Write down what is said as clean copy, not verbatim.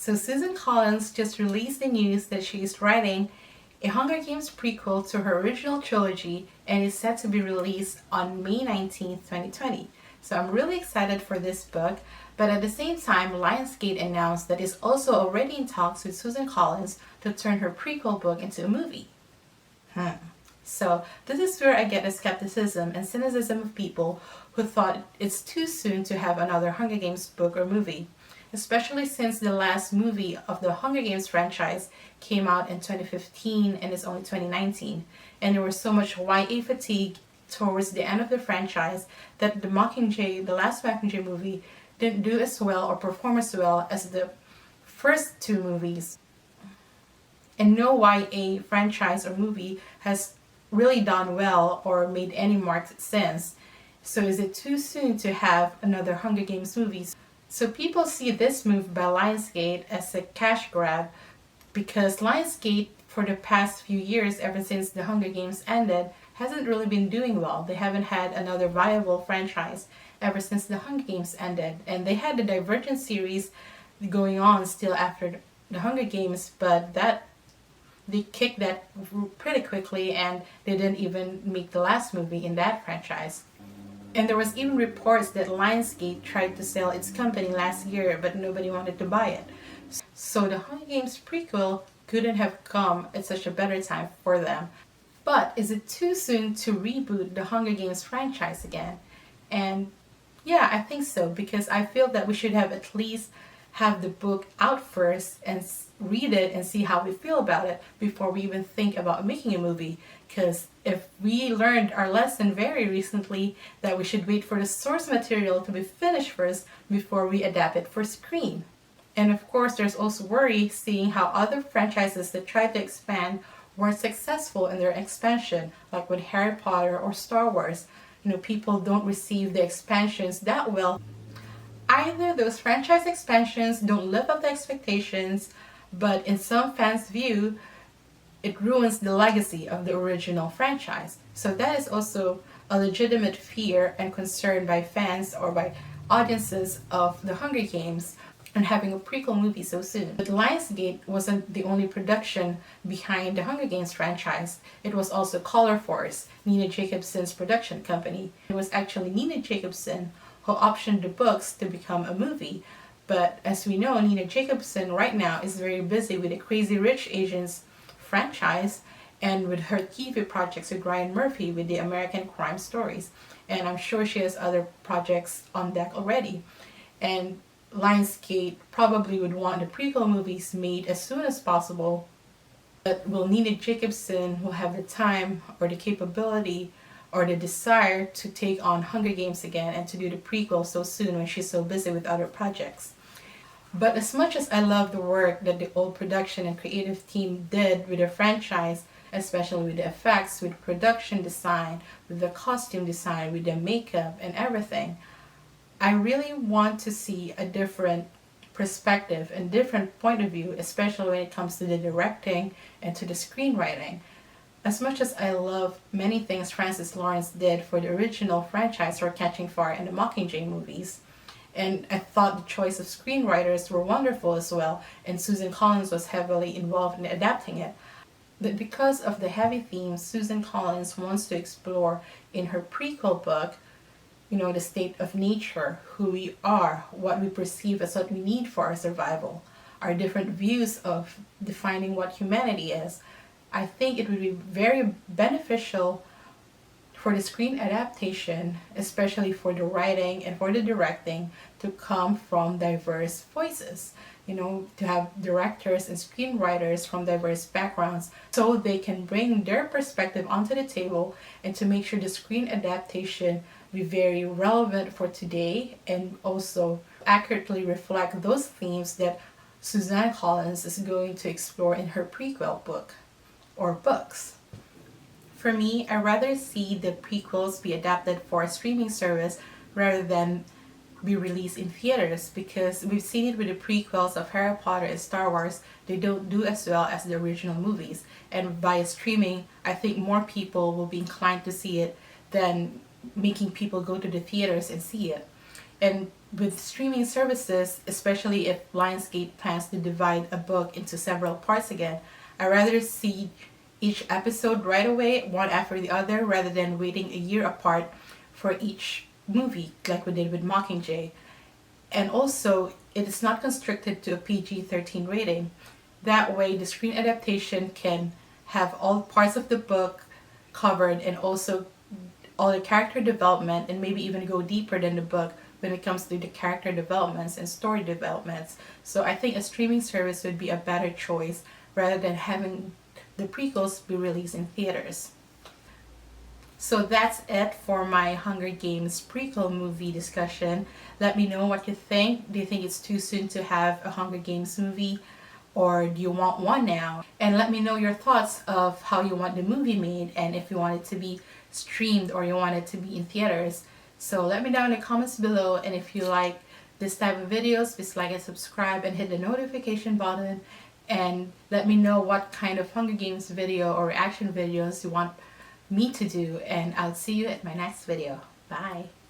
So Suzanne Collins just released the news that she is writing a Hunger Games prequel to her original trilogy and is set to be released on May 19th, 2020. So I'm really excited for this book, but at the same time, Lionsgate announced that it's also already in talks with Suzanne Collins to turn her prequel book into a movie. So this is where I get the skepticism and cynicism of people who thought it's too soon to have another Hunger Games book or movie, especially since the last movie of the Hunger Games franchise came out in 2015 and it's only 2019, and there was so much YA fatigue towards the end of the franchise that the last Mockingjay movie didn't do as well or perform as well as the first two movies. And no YA franchise or movie has really done well or made any marks since. So is it too soon to have another Hunger Games movie? So people see this move by Lionsgate as a cash grab because Lionsgate for the past few years, ever since the Hunger Games ended, hasn't really been doing well. They haven't had another viable franchise ever since the Hunger Games ended. And they had the Divergent series going on still after the Hunger Games, but they kicked that pretty quickly and they didn't even make the last movie in that franchise. And there was even reports that Lionsgate tried to sell its company last year, but nobody wanted to buy it. So the Hunger Games prequel couldn't have come at such a better time for them. But is it too soon to reboot the Hunger Games franchise again? And yeah, I think so, because I feel that we should have at least have the book out first and read it and see how we feel about it before we even think about making a movie. Because if we learned our lesson very recently that we should wait for the source material to be finished first before we adapt it for screen. And of course, there's also worry seeing how other franchises that tried to expand weren't successful in their expansion, like with Harry Potter or Star Wars. People don't receive the expansions that well. Either those franchise expansions don't live up to expectations, but in some fans' view, it ruins the legacy of the original franchise. So that is also a legitimate fear and concern by fans or by audiences of the Hunger Games and having a prequel movie so soon. But Lionsgate wasn't the only production behind the Hunger Games franchise. It was also Color Force, Nina Jacobson's production company. It was actually Nina Jacobson who optioned the books to become a movie. But as we know, Nina Jacobson right now is very busy with the Crazy Rich Asians franchise and with her TV projects with Ryan Murphy with the American Crime Stories. And I'm sure she has other projects on deck already. And Lionsgate probably would want the prequel movies made as soon as possible. But will Nina Jacobson will have the time or the capability or the desire to take on Hunger Games again and to do the prequel so soon when she's so busy with other projects? But as much as I love the work that the old production and creative team did with the franchise, especially with the effects, with production design, with the costume design, with the makeup and everything, I really want to see a different perspective and different point of view, especially when it comes to the directing and to the screenwriting. As much as I love many things Francis Lawrence did for the original franchise for Catching Fire and the Mockingjay movies, and I thought the choice of screenwriters were wonderful as well, and Suzanne Collins was heavily involved in adapting it. But because of the heavy themes Suzanne Collins wants to explore in her prequel book, the state of nature, who we are, what we perceive as what we need for our survival, our different views of defining what humanity is, I think it would be very beneficial for the screen adaptation, especially for the writing and for the directing, to come from diverse voices. To have directors and screenwriters from diverse backgrounds so they can bring their perspective onto the table and to make sure the screen adaptation be very relevant for today and also accurately reflect those themes that Suzanne Collins is going to explore in her prequel book or books. For me, I'd rather see the prequels be adapted for a streaming service rather than be released in theaters, because we've seen it with the prequels of Harry Potter and Star Wars. They don't do as well as the original movies, and via streaming I think more people will be inclined to see it than making people go to the theaters and see it. And with streaming services, especially if Lionsgate plans to divide a book into several parts again, I'd rather see each episode right away, one after the other, rather than waiting a year apart for each movie, like we did with Mockingjay. And also, it is not constricted to a PG-13 rating. That way, the screen adaptation can have all parts of the book covered, and also all the character development, and maybe even go deeper than the book when it comes to the character developments and story developments. So I think a streaming service would be a better choice rather than having the prequels be released in theaters. So that's it for my Hunger Games prequel movie discussion. Let me know what you think. Do you think it's too soon to have a Hunger Games movie, or do you want one now? And let me know your thoughts of how you want the movie made, and if you want it to be streamed or you want it to be in theaters. So let me know in the comments below, and if you like this type of videos, please like and subscribe and hit the notification button, and let me know what kind of Hunger Games video or reaction videos you want me to do, and I'll see you at my next video. Bye!